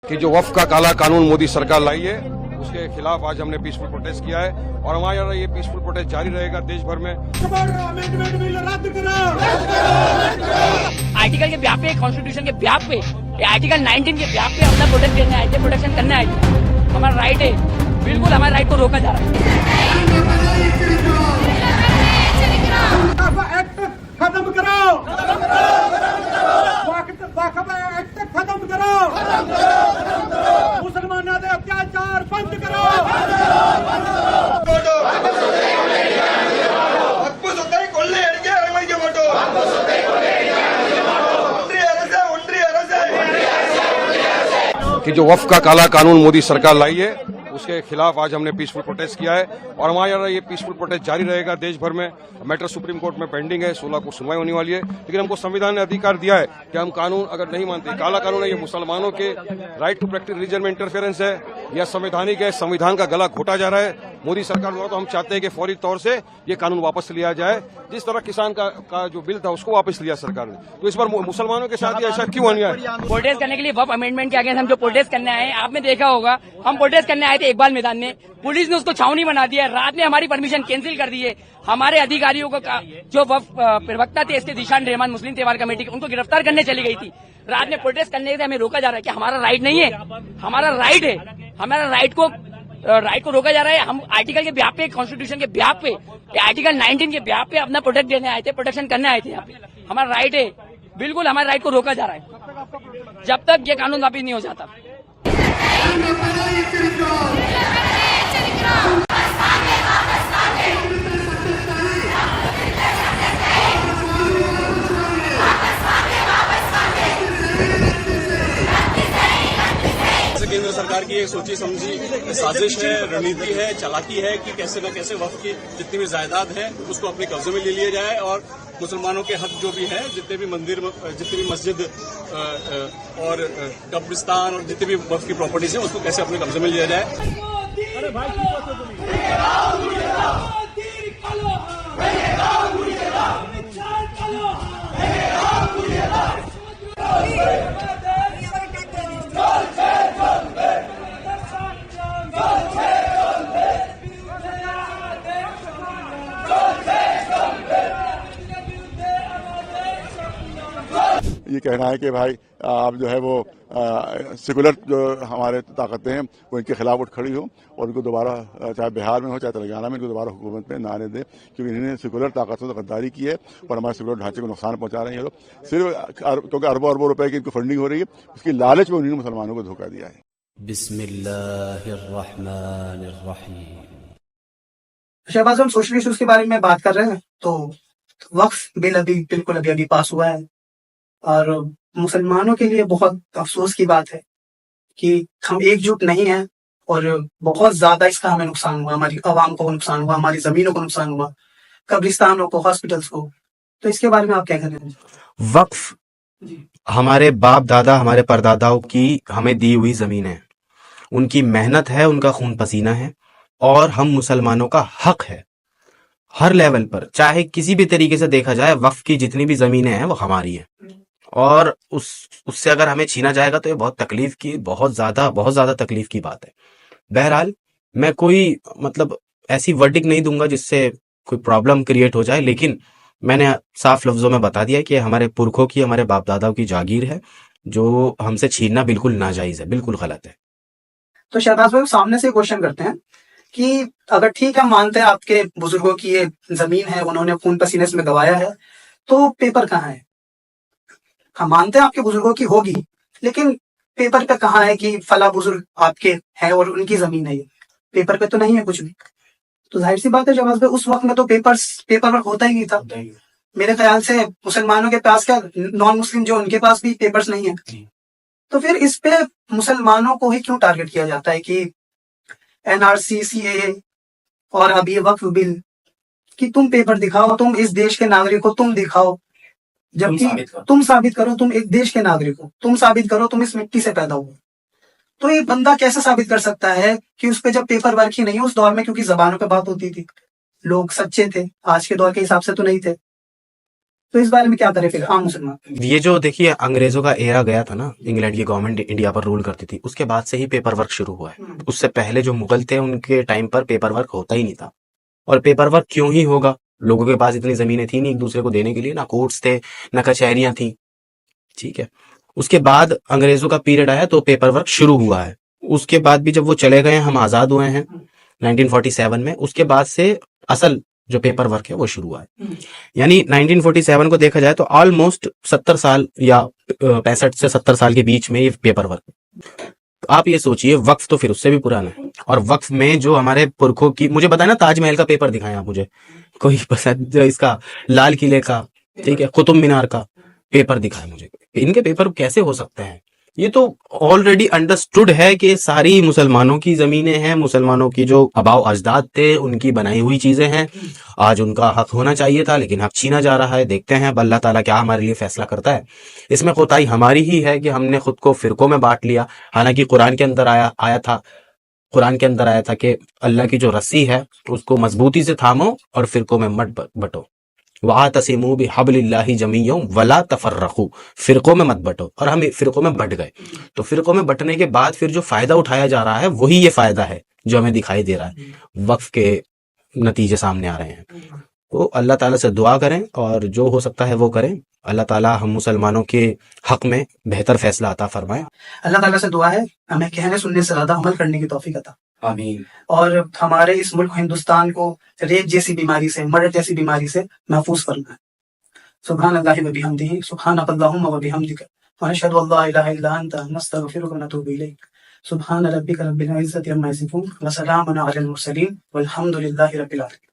कि जो वक्फ का काला कानून मोदी सरकार लाई है उसके खिलाफ आज हमने पीसफुल प्रोटेस्ट किया है और हमारा यहाँ ये पीसफुल प्रोटेस्ट जारी रहेगा देश भर में। आर्टिकल के ब्याह पे, कॉन्स्टिट्यूशन के ब्याह पे, आर्टिकल 19 के ब्याह पे अपना प्रोटेस्ट करना है, प्रोटेक्शन करना है। हमारा राइट है, बिल्कुल हमारे राइट को रोका जा रहा है। खत्म करो, खत्म करो, मुसलमानों के अत्याचार बंद करो। कि जो वक्फ का काला कानून मोदी सरकार लाई है उसके खिलाफ आज हमने पीसफुल प्रोटेस्ट किया है और हमारा यहाँ ये पीसफुल प्रोटेस्ट जारी रहेगा देश भर में। मैटर सुप्रीम कोर्ट में पेंडिंग है, 16 को सुनवाई होने वाली है, लेकिन हमको संविधान ने अधिकार दिया है कि हम कानून अगर नहीं मानते, काला कानून है ये मुसलमानों के राइट टू प्रैक्टिस रिलीजन में इंटरफेरेंस है या संवैधानिक है, संविधान का गला घोटा जा रहा है मोदी सरकार द्वारा। तो हम चाहते हैं कि फौरी तौर से ये कानून वापस लिया जाए। जिस तरह किसान का जो बिल था उसको वापस लिया सरकार ने, तो इस बार मुसलमानों के साथ ऐसा क्यों अन्याय? प्रोटेस्ट करने के लिए वक्फ अमेंडमेंट के आगे हम जो प्रोटेस्ट करने आए, आपने देखा होगा हम प्रोटेस्ट करने आए थे इकबाल मैदान में, पुलिस ने उसको छावनी बना दिया, रात में हमारी परमिशन कैंसिल कर दी है। हमारे अधिकारियों को जो वक्फ प्रवक्ता थे इसके दिशान रहमान मुस्लिम त्योहार कमेटी के, उनको गिरफ्तार करने चली गई थी। रात में प्रोटेस्ट करने से हमें रोका जा रहा है कि हमारा राइट नहीं है, हमारा राइट है, हमारा राइट को रोका जा रहा है। हम आर्टिकल के ब्याह पे, कॉन्स्टिट्यूशन के ब्याह पे, आर्टिकल 19 के ब्याह पे अपना प्रोटेक्ट देने आए थे, प्रोटेक्शन करने आए थे। यहाँ पे हमारा राइट है, बिल्कुल हमारे राइट को रोका जा रहा है जब तक ये कानून वापिस नहीं हो जाता। केंद्र सरकार की एक सोची समझी साजिश है, रणनीति है, चालाकी है कि कैसे न कैसे वक्फ की जितनी भी जायदाद है उसको अपने कब्जे में ले लिया जाए और मुसलमानों के हक जो भी है, जितने भी मंदिर, जितनी भी मस्जिद और कब्रिस्तान और जितनी भी वक्फ की प्रॉपर्टीज है उसको कैसे अपने कब्जे में लिया जाए। ये कहना है कि भाई आप जो है वो सेकुलर जो हमारे ताकतें हैं वो इनके खिलाफ उठ खड़ी हो और इनको दोबारा, चाहे बिहार में हो चाहे तेलंगाना में, इनको दोबारा हुकूमत में ना आने दें, क्योंकि इन्होंने सेकुलर ताकतों से गद्दारी की है और हमारे सेकुलर ढांचे को नुकसान पहुंचा रहे हैं ये लोग। सिर्फ क्योंकि अरबों रुपए की इनको फंडिंग हो रही है, उसकी लालच में उन्होंने मुसलमानों को धोखा दिया है। बिस्मिल्लाहिर्रहमानिर्रहीम। शहबाज, हम सोशल इश्यूज के बारे में बात कर रहे हैं तो वक्फ बिल अभी पास हुआ है और मुसलमानों के लिए बहुत अफसोस की बात है कि हम एकजुट नहीं हैं और बहुत ज्यादा इसका हमें नुकसान हुआ, हमारी आवाम को नुकसान हुआ, हमारी जमीनों को नुकसान हुआ, कब्रिस्तानों को, हॉस्पिटल्स को। तो इसके बारे में आप क्या कह रहे हैं? वक्फ हमारे बाप दादा, हमारे परदादाओं की हमें दी हुई जमीन है, उनकी मेहनत है, उनका खून पसीना है और हम मुसलमानों का हक है हर लेवल पर, चाहे किसी भी तरीके से देखा जाए। वक्फ की जितनी भी जमीनें हैं वो हमारी है और उससे अगर हमें छीना जाएगा तो ये बहुत तकलीफ की, बहुत ज्यादा तकलीफ की बात है। बहरहाल मैं कोई ऐसी वर्डिक नहीं दूंगा जिससे कोई प्रॉब्लम क्रिएट हो जाए, लेकिन मैंने साफ लफ्जों में बता दिया कि हमारे पुरखों की, हमारे बाप दादाओं की जागीर है, जो हमसे छीनना बिल्कुल नाजायज है, बिल्कुल गलत है। तो शहबाज भाई, सामने से क्वेश्चन करते हैं कि अगर ठीक है, मानते हैं आपके बुजुर्गों की ये जमीन है, उन्होंने खून पसीने से गवाया है, तो पेपर कहाँ है? हम मानते हैं आपके बुजुर्गों की होगी, लेकिन पेपर पे कहाँ है कि फला बुजुर्ग आपके हैं और उनकी जमीन है? ये पेपर पे तो नहीं है कुछ भी। तो जाहिर सी बात है शहबाज भाई, उस वक्त में तो पेपर वर्क होता ही नहीं था। मेरे ख्याल से मुसलमानों के पास क्या, नॉन मुस्लिम जो उनके पास भी पेपर्स नहीं है। तो फिर इस पे मुसलमानों को ही क्यों टारगेट किया जाता है कि NRC, CAA और अब ये वक्फ बिल कि तुम पेपर दिखाओ, तुम इस देश के नागरिक हो, तुम दिखाओ, जबकि तुम साबित करो तुम एक देश के नागरिक हो, तुम साबित करो तुम इस मिट्टी से पैदा हुए। तो ये बंदा कैसे साबित कर सकता है कि उस पे जब पेपर वर्क ही नहीं है उस दौर में, क्योंकि जबानों पे बात होती थी, लोग सच्चे थे, आज के दौर के हिसाब से तो नहीं थे। तो इस बारे में क्या करें फिर आम मुसलमान? ये जो देखिए अंग्रेजों का एरा गया था ना, इंग्लैंड की गवर्नमेंट इंडिया पर रूल करती थी, उसके बाद से ही पेपर वर्क शुरू हुआ है। उससे पहले जो मुगल थे उनके टाइम पर पेपर वर्क होता ही नहीं था। और पेपर वर्क क्यों ही होगा, लोगों के पास इतनी जमीनें थी नहीं एक दूसरे को देने के लिए, ना कोर्ट्स थे ना कचहरियां थी, ठीक है। उसके बाद अंग्रेजों का पीरियड आया तो पेपर वर्क शुरू हुआ है। उसके बाद भी जब वो चले गए, हम आजाद हुए हैं 1947 में, उसके बाद से असल जो पेपर वर्क है वो शुरू हुआ है। यानी 1947 को देखा जाए तो ऑलमोस्ट 70 साल या 65 से 70 साल के बीच में ये पेपर वर्क। आप ये सोचिए, वक्फ तो फिर उससे भी पुराना है, और वक्फ में जो हमारे पुरखों की, मुझे बताया ना ताजमहल का पेपर दिखाएं आप मुझे, कोई पसंद इसका लाल किले का, ठीक है, कुतुब मीनार का पेपर दिखाएं मुझे। इनके पेपर कैसे हो सकते हैं? ये तो ऑलरेडी अंडरस्टूड है कि सारी मुसलमानों की जमीनें हैं, मुसलमानों की जो आबाओ अजदाद थे उनकी बनाई हुई चीजें हैं, आज उनका हक होना चाहिए था लेकिन हक छीना जा रहा है। देखते हैं अब अल्लाह ताला क्या हमारे लिए फैसला करता है। इसमें कोताही हमारी ही है कि हमने खुद को फिरकों में बांट लिया, हालांकि कुरान के अंदर आया था कि अल्लाह की जो रस्सी है उसको मजबूती से थामो और फिरकों में मत बटो, वातसिमू बिहब्लिल्लाहि जमीअन वला तफर्रकू, फिरकों में मत बटो, और हम फिरकों में बट गए। तो फिरकों में बटने के बाद फिर जो फायदा उठाया जा रहा है वही ये फायदा है जो हमें दिखाई दे रहा है, वक्फ के नतीजे सामने आ रहे हैं। तो अल्लाह ताला से दुआ करें और जो हो सकता है वो करें। अल्लाह ताला हम मुसलमानों के हक में बेहतर फैसला अता फरमाए। अल्लाह ताला से दुआ है हमें कहने सुनने से ज्यादा अमल करने की तौफीक अता, आमीन। और हमारे इस मुल्क हिंदुस्तान को रेप जैसी बीमारी से, मर्ड जैसी बीमारी से महफूज फरमाए। सुभान अल्लाहि व बिहम्दिही, सुब्हानकल्लाहुम्मा व बिहम्दिका, व नशहदु अल्ला इलाहा इल्ला अंता, नस्तगफिरुका व नतूबु इलैक। सुब्हान रब्बिका रब्बिल इज्जति अम्मा यसिफून, व सलामुन अलल मुरसलीन, वल्हम्दुलिल्लाहि रब्बिल आलमीन।